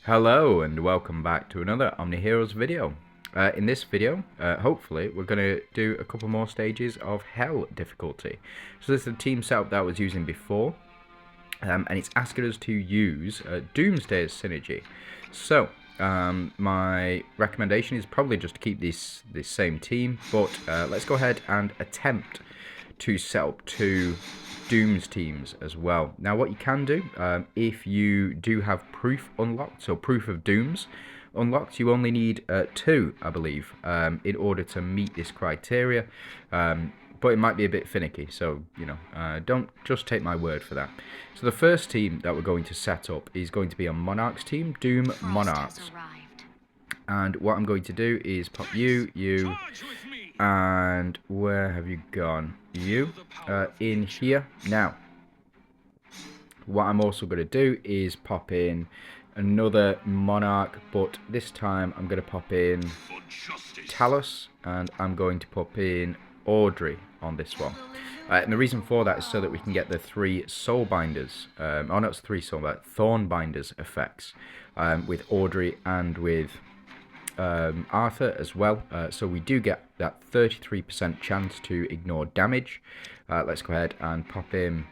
Hello and welcome back to another OMNIHEROES video. In this video, hopefully, we're going to do a couple more stages of Hell difficulty. So this is the team setup that I was using before, and it's asking us to use Doomsday's synergy. So my recommendation is probably just to keep this same team, but let's go ahead and attempt to set up two Dooms teams as well. Now what you can do, if you do have proof unlocked, so proof of Dooms unlocked, you only need 2, I believe, in order to meet this criteria, but it might be a bit finicky, so you know, don't just take my word for that. So the first team that we're going to set up is going to be a Monarchs team, Doom Monarchs, and what I'm going to do is pop you, and where have you gone? You in here. Now what I'm also going to do is pop in another Monarch, but this time I'm going to pop in Talos, and I'm going to pop in Audrey on this one. And the reason for that is so that we can get the 3 Soulbinders, oh no, it's 3 Soulbinders, Thornbinders effects, with Audrey and with Arthur as well, so we do get that 33% chance to ignore damage. Let's go ahead and pop in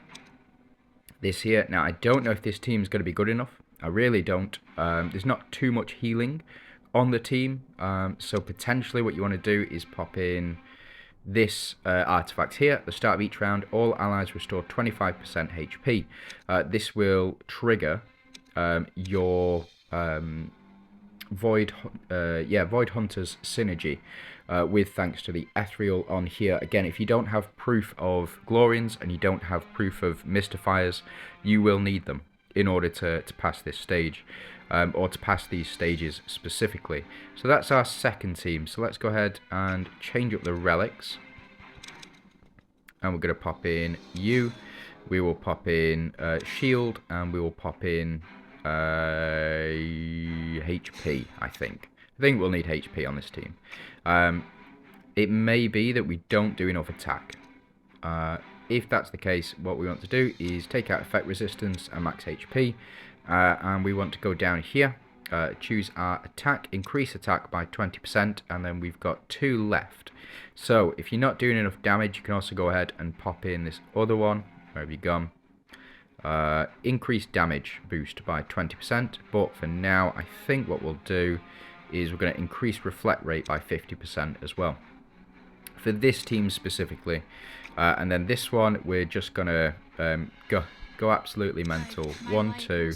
this here. Now I don't know if this team is going to be good enough. I really don't. There's not too much healing on the team, so potentially what you want to do is pop in this artifact here. At the start of each round, all allies restore 25% HP. This will trigger your Void Hunter's synergy with thanks to the ethereal on here. Again, if you don't have proof of Glorians and you don't have proof of Mystifiers, you will need them in order to pass this stage, or to pass these stages specifically. So that's our second team. So let's go ahead and change up the relics, and we're going to pop in you. We will pop in shield, and we will pop in HP. I think we'll need HP on this team. It may be that we don't do enough attack. If that's the case, what we want to do is take out effect resistance and max HP, and we want to go down here, choose our attack, increase attack by 20%, and then we've got 2 left. So if you're not doing enough damage, you can also go ahead and pop in this other one. Where have you gone? Increased damage boost by 20%, but for now I think what we'll do is we're going to increase reflect rate by 50% as well for this team specifically, and then this one we're just going to go absolutely mental. 1, 2,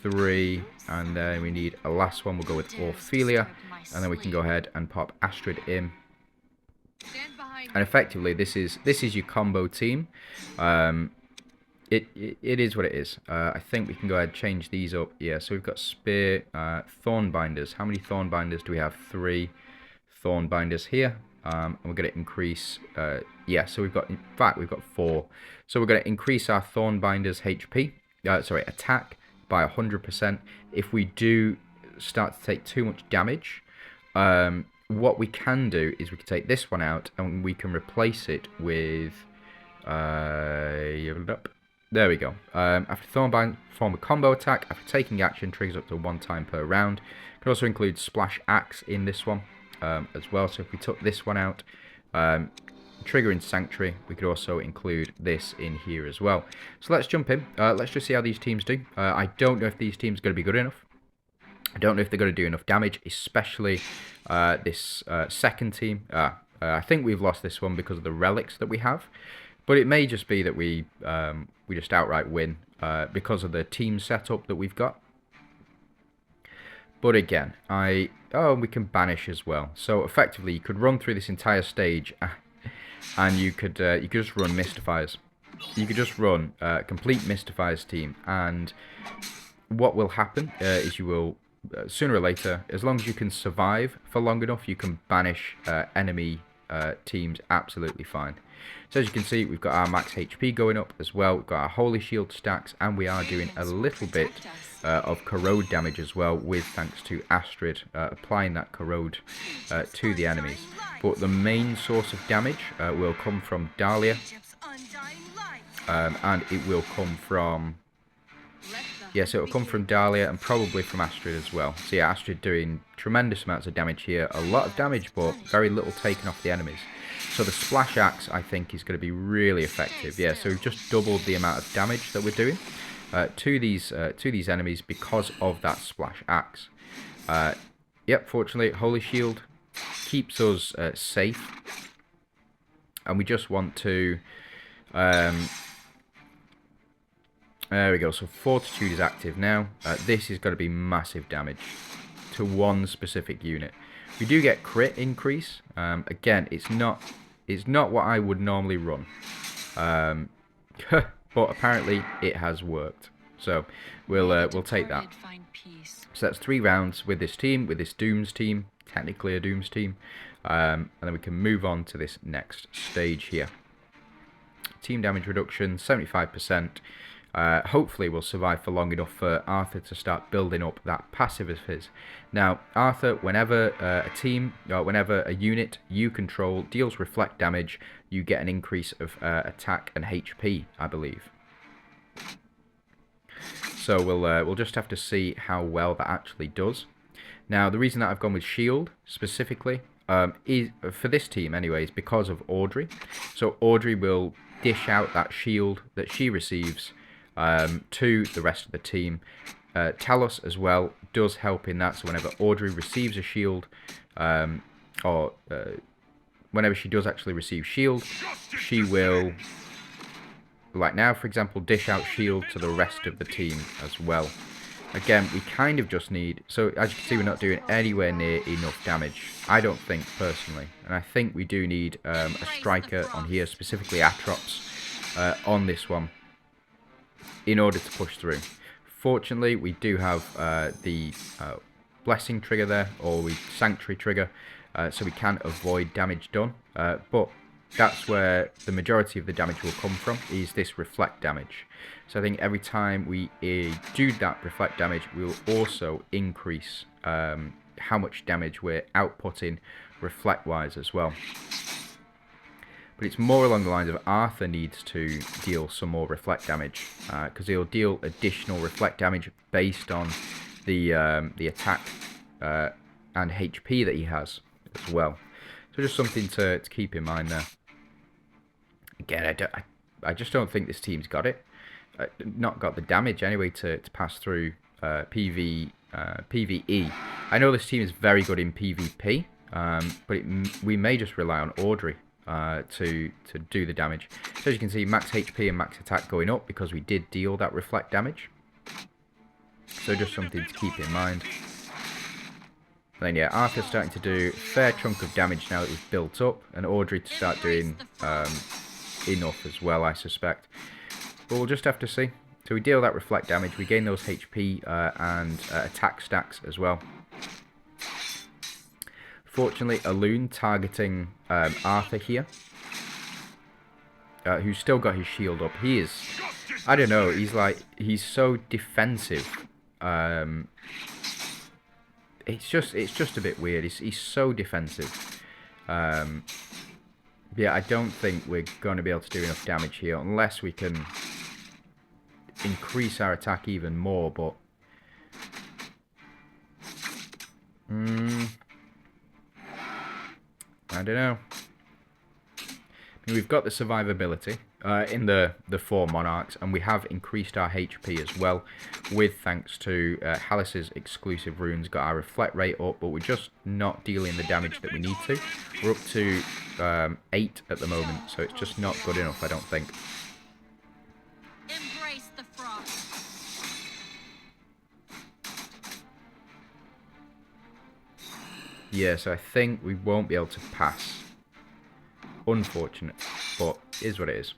3, and then we need a last one. We'll go with Ophelia, and then we can go ahead and pop Astrid in. And effectively, this is your combo team. It is what it is. I think we can go ahead and change these up. Yeah, so we've got Spear, Thornbinders. How many Thornbinders do we have? 3 Thornbinders here. And we're going to increase... yeah, so we've got... In fact, we've got 4. So we're going to increase our Thornbinders' HP... attack by 100%. If we do start to take too much damage... what we can do is we can take this one out and we can replace it with there we go. After Thornbind, perform a combo attack. After taking action, triggers up to 1 time per round. Can also include Splash Axe in this one as well. So if we took this one out, triggering Sanctuary, we could also include this in here as well. So let's jump in. Let's just see how these teams do. I don't know if these teams are going to be good enough. I don't know if they're going to do enough damage, especially this second team. I think we've lost this one because of the relics that we have, but it may just be that we just outright win because of the team setup that we've got. But again, we can banish as well. So effectively, you could run through this entire stage, and you could just run Mystifiers. You could just run complete Mystifiers team, and what will happen is you will. Sooner or later, as long as you can survive for long enough, you can banish enemy teams absolutely fine. So as you can see, we've got our max HP going up as well. We've got our Holy Shield stacks, and we are doing a little bit of corrode damage as well, with thanks to Astrid applying that corrode to the enemies. But the main source of damage will come from Dahlia, and it will come from Yeah, so it'll come from Dahlia and probably from Astrid as well. So yeah, Astrid doing tremendous amounts of damage here. A lot of damage, but very little taken off the enemies. So the Splash Axe, I think, is going to be really effective. Yeah, so we've just doubled the amount of damage that we're doing to these enemies because of that Splash Axe. Yep, fortunately, Holy Shield keeps us safe. And we just want to... there we go, so Fortitude is active now. This is going to be massive damage to one specific unit. We do get crit increase. Again, it's not what I would normally run. But apparently it has worked. So we'll take that. So that's 3 rounds with this team, with this Dooms team, technically a Dooms team. And then we can move on to this next stage here. Team damage reduction, 75%. Hopefully we'll survive for long enough for Arthur to start building up that passive of his. Now, Arthur, whenever whenever a unit you control deals reflect damage, you get an increase of attack and HP, I believe. So we'll just have to see how well that actually does. Now, the reason that I've gone with Shield specifically is for this team, anyways, because of Audrey. So Audrey will dish out that shield that she receives to the rest of the team. Talos as well does help in that, so whenever Audrey receives a shield, whenever she does actually receive shield, she will, like now for example, dish out shield to the rest of the team as well. Again, we kind of just need, so as you can see, we're not doing anywhere near enough damage, I don't think personally, and I think we do need a striker on here, specifically Atrox on this one, in order to push through. Fortunately, we do have the blessing trigger there, or sanctuary trigger, so we can avoid damage done. But that's where the majority of the damage will come from, is this reflect damage. So I think every time we do that reflect damage, we will also increase how much damage we're outputting reflect-wise as well. But it's more along the lines of Arthur needs to deal some more reflect damage, because he'll deal additional reflect damage based on the attack and HP that he has as well. So just something to keep in mind there. Again, I just don't think this team's got it. Not got the damage anyway to pass through PvE. I know this team is very good in PvP, but we may just rely on Audrey to do the damage. So as you can see, max HP and max attack going up because we did deal that reflect damage. So just something to keep in mind. And then yeah, Arthur's starting to do a fair chunk of damage now that we've built up, and Audrey to start doing enough as well, I suspect. But we'll just have to see. So we deal that reflect damage, we gain those HP and attack stacks as well. Fortunately, a loon targeting Arthur here, who's still got his shield up. He is, I don't know, he's so defensive. It's just a bit weird. He's so defensive. Yeah, I don't think we're going to be able to do enough damage here unless we can increase our attack even more, but I don't know. I mean, we've got the survivability in the 4 monarchs, and we have increased our HP as well, with thanks to Hallis's exclusive runes. Got our reflect rate up, but we're just not dealing the damage that we need to. We're up to 8 at the moment, so it's just not good enough, I don't think. Embrace the frost. Yeah, so I think we won't be able to pass. Unfortunate, but it is what it is.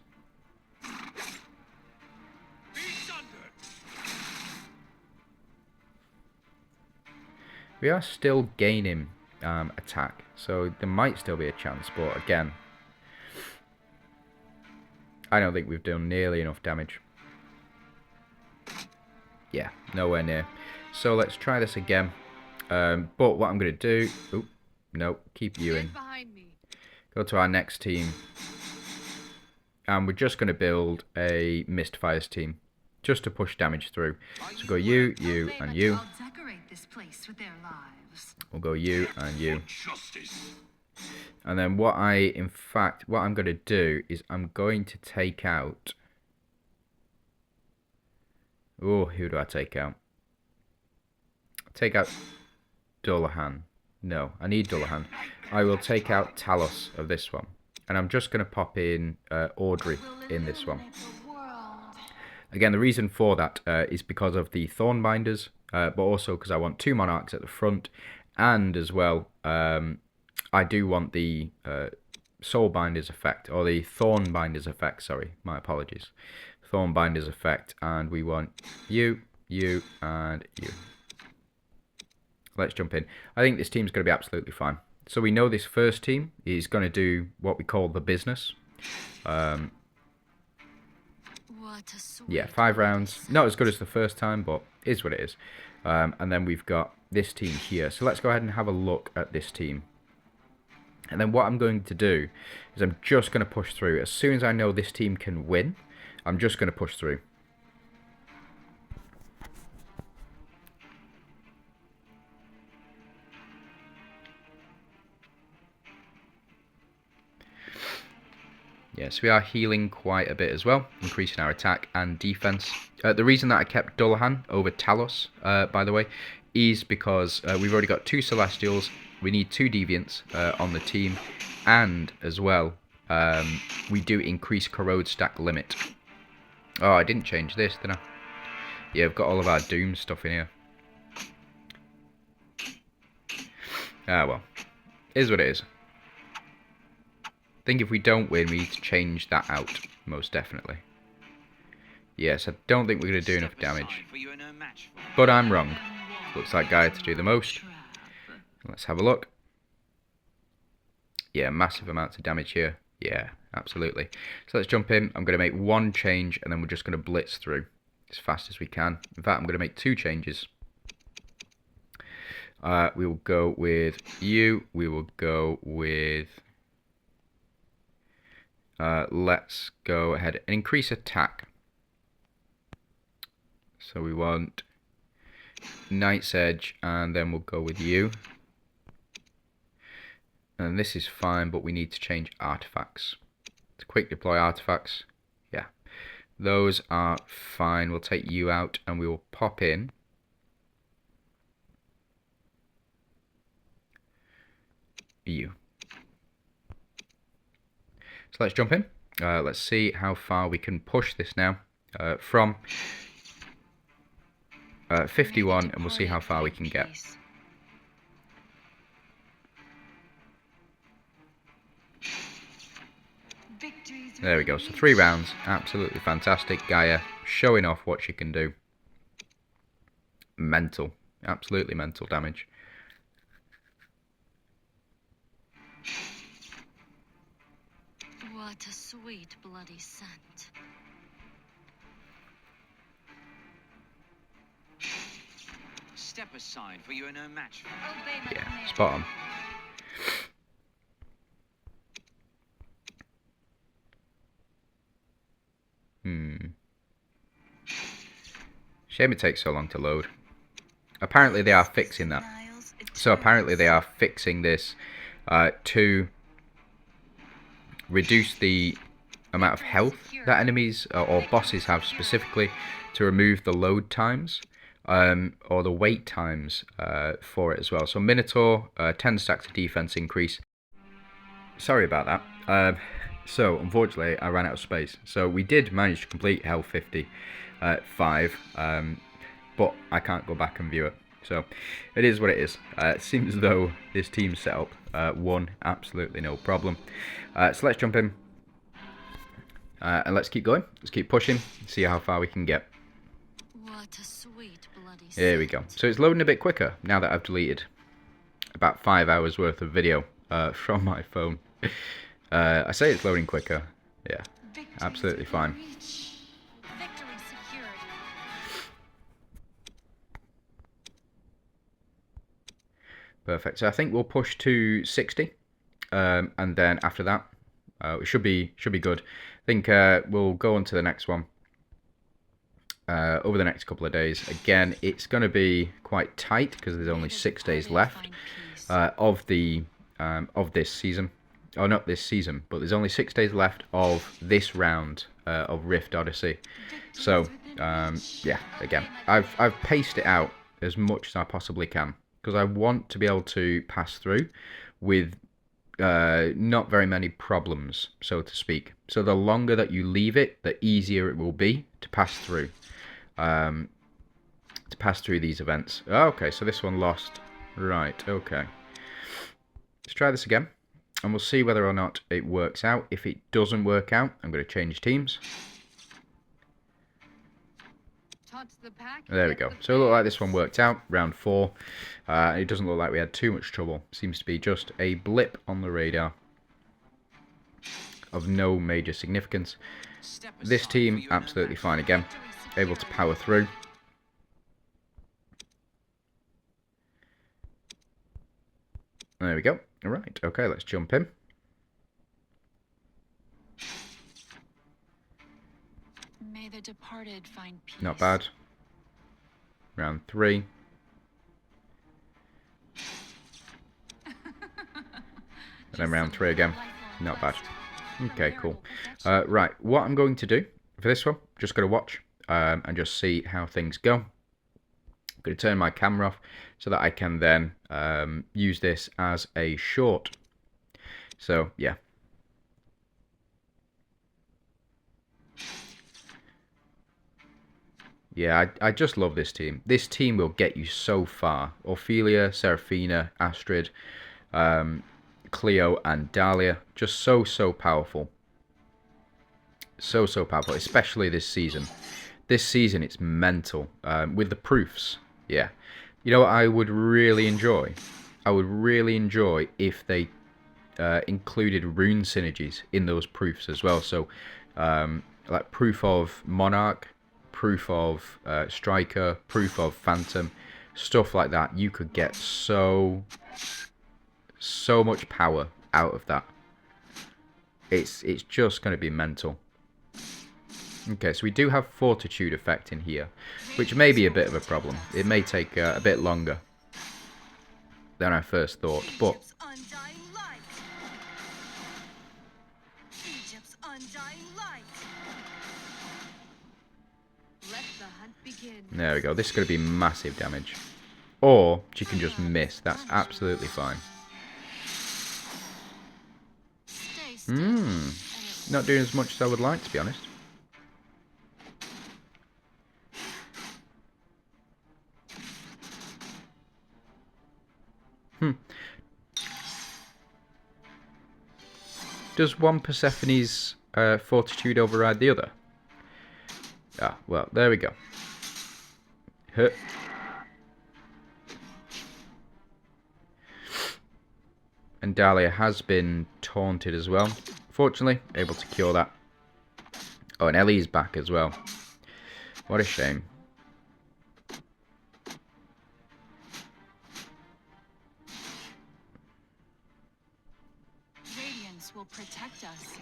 We are still gaining attack, so there might still be a chance, but again, I don't think we've done nearly enough damage. Yeah, nowhere near. So let's try this again. But what I'm going to do... Oop, no, keep you in. Go to our next team. And we're just going to build a Mistfires team. just to push damage through. So go you, you, and you. We'll go you and you. And then what I'm going to do is I'm going to take out... Oh, who do I take out? Take out Dullahan. No, I need Dullahan. I will take out Talos of this one. And I'm just going to pop in Audrey in this one. Again, the reason for that is because of the Thornbinders, but also because I want 2 Monarchs at the front. And as well, I do want the Soulbinders effect, or the Thornbinders effect, sorry, my apologies. Thornbinders effect, and we want you, you, and you. Let's jump in. I think this team's going to be absolutely fine. So we know this first team is going to do what we call the business. Yeah, 5 rounds. Not as good as the first time, but is what it is. And then we've got this team here. So let's go ahead and have a look at this team. And then what I'm going to do is I'm just going to push through. As soon as I know this team can win, I'm just going to push through. Yes, we are healing quite a bit as well, increasing our attack and defense. The reason that I kept Dullahan over Talos, by the way, is because we've already got 2 Celestials, we need 2 Deviants on the team, and as well, we do increase Corrode stack limit. Oh, I didn't change this, did I? Yeah, we've got all of our Doom stuff in here. Ah, well, is what it is. I think if we don't win, we need to change that out, most definitely. Yes, I don't think we're going to do enough damage. But I'm wrong. Looks like Gaia to do the most. Let's have a look. Yeah, massive amounts of damage here. Yeah, absolutely. So let's jump in. I'm going to make 1 change, and then we're just going to blitz through as fast as we can. In fact, I'm going to make 2 changes. We will go with you. We will go with... let's go ahead and increase attack. So we want Knight's Edge, and then we'll go with you. And this is fine, but we need to change artifacts. To quick deploy artifacts, yeah, those are fine. We'll take you out, and we will pop in you. So let's jump in. Let's see how far we can push this now. From 51, and we'll see how far we can get. There we go. So 3 rounds. Absolutely fantastic. Gaia showing off what she can do. Mental. Absolutely mental damage. What a sweet bloody scent. Step aside, for you are no match. Yeah, spot on. Shame it takes so long to load. Apparently they are fixing that. So apparently they are fixing this to reduce the amount of health that enemies or bosses have, specifically to remove the load times or the wait times for it as well. So Minotaur, 10 stacks of defense increase. Sorry about that. So unfortunately I ran out of space. So we did manage to complete Hell 50 5, but I can't go back and view it. So it is what it is. It seems as though this team setup won absolutely no problem. So let's jump in and let's keep going. Let's keep pushing. See how far we can get. What a sweet bloody scent. There we go. So it's loading a bit quicker now that I've deleted about 5 hours worth of video from my phone. I say it's loading quicker. Yeah, absolutely fine. Perfect. So I think we'll push to 60, and then after that, it should be good. I think we'll go on to the next one, over the next couple of days. Again, it's going to be quite tight because there's only 6 days left of this season. Oh, not this season, but there's only 6 days left of this round of Rift Odyssey. So, yeah, again, I've paced it out as much as I possibly can because I want to be able to pass through with not very many problems, so to speak. So the longer that you leave it, the easier it will be to pass through. These events. Oh, okay, so this one lost. Right, okay. Let's try this again, and we'll see whether or not it works out. If it doesn't work out, I'm going to change teams. There we go. So it looked like this one worked out, round 4. It doesn't look like we had too much trouble. Seems to be just a blip on the radar of no major significance. This team, absolutely fine again. Able to power through. There we go. Alright, okay, let's jump in. May the departed find peace. Not bad. Round 3. And then round 3 again. Not bad. Okay, cool. Right, what I'm going to do for this one, just going to watch and just see how things go. I'm going to turn my camera off so that I can then use this as a short. So, yeah. Yeah, I just love this team. This team will get you so far. Ophelia, Seraphina, Astrid, Cleo, and Dahlia. Just so powerful. So powerful, especially this season. This season, it's mental. With the proofs, yeah. You know what I would really enjoy? I would really enjoy if they included rune synergies in those proofs as well. So, like proof of Monarch, proof of Striker, proof of Phantom, stuff like that. You could get so much power out of that. It's just going to be mental. Okay, so we do have Fortitude effect in here, which may be a bit of a problem. It may take a bit longer than I first thought, but there we go. This is going to be massive damage. Or she can just miss. That's absolutely fine. Not doing as much as I would like, to be honest. Does one Persephone's fortitude override the other? Ah, well, there we go. Huh. And Dahlia has been taunted as well. Fortunately, able to cure that. Oh, and Ellie's back as well. What a shame. Radiance will protect us.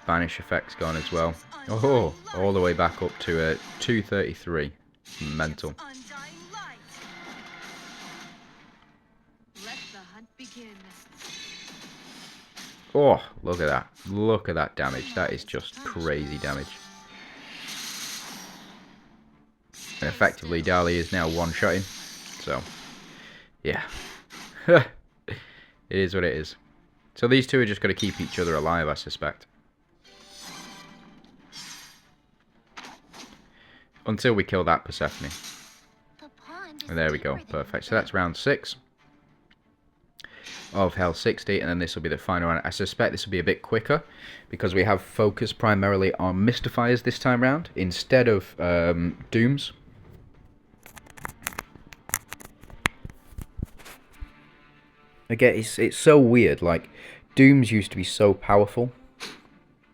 Banish effect's gone as well. Oh, all the way back up to 233. Mental. Oh, look at that. Look at that damage. That is just crazy damage. And effectively, Dahlia is now one-shotting. So, yeah. It is what it is. So these two are just going to keep each other alive, I suspect. Until we kill that Persephone. And there we go. Perfect. So that's round 6 of Hell 60, and then this will be the final round. I suspect this will be a bit quicker because we have focused primarily on Mystifiers this time round instead of Dooms. Again, it's so weird. Like, Dooms used to be so powerful,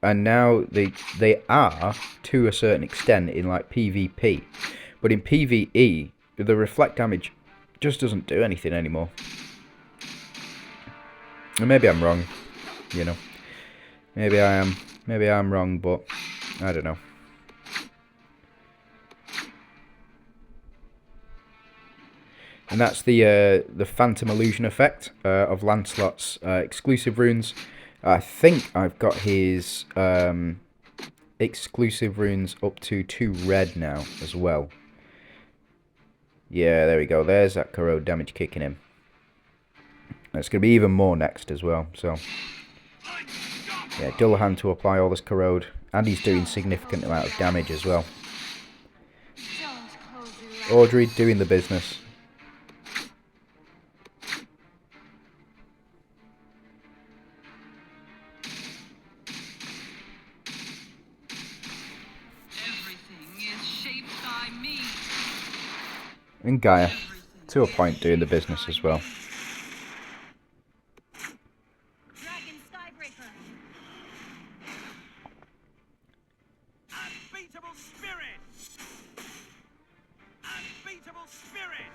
and now they are to a certain extent in like PvP, but in PvE the reflect damage just doesn't do anything anymore. And maybe I'm wrong, you know. Maybe I'm wrong, but I don't know. And that's the Phantom Illusion effect of Lancelot's exclusive runes. I think I've got his exclusive runes up to 2 red now as well. Yeah, there we go. There's that corrode damage kicking in. It's going to be even more next as well. So, yeah, Dullahan to apply all this corrode. And he's doing significant amount of damage as well. Audrey doing the business. And Gaia, to a point, doing the business as well. Unbeatable spirit! Unbeatable spirit!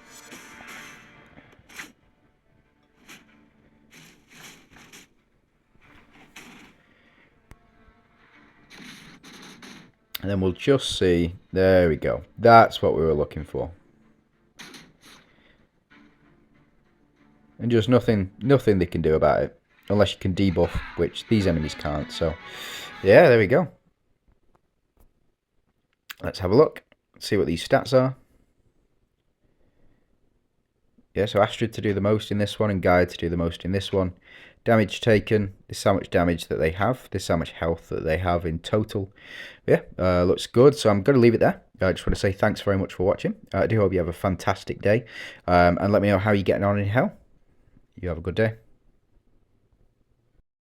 And then we'll just see. There we go. That's what we were looking for. And just nothing they can do about it. Unless you can debuff, which these enemies can't. So, yeah, there we go. Let's have a look. See what these stats are. Yeah, so Astrid to do the most in this one, and Gaia to do the most in this one. Damage taken. This is how much damage that they have. This is how much health that they have in total. Yeah, looks good. So I'm going to leave it there. I just want to say thanks very much for watching. I do hope you have a fantastic day. And let me know how you're getting on in hell. You have a good day.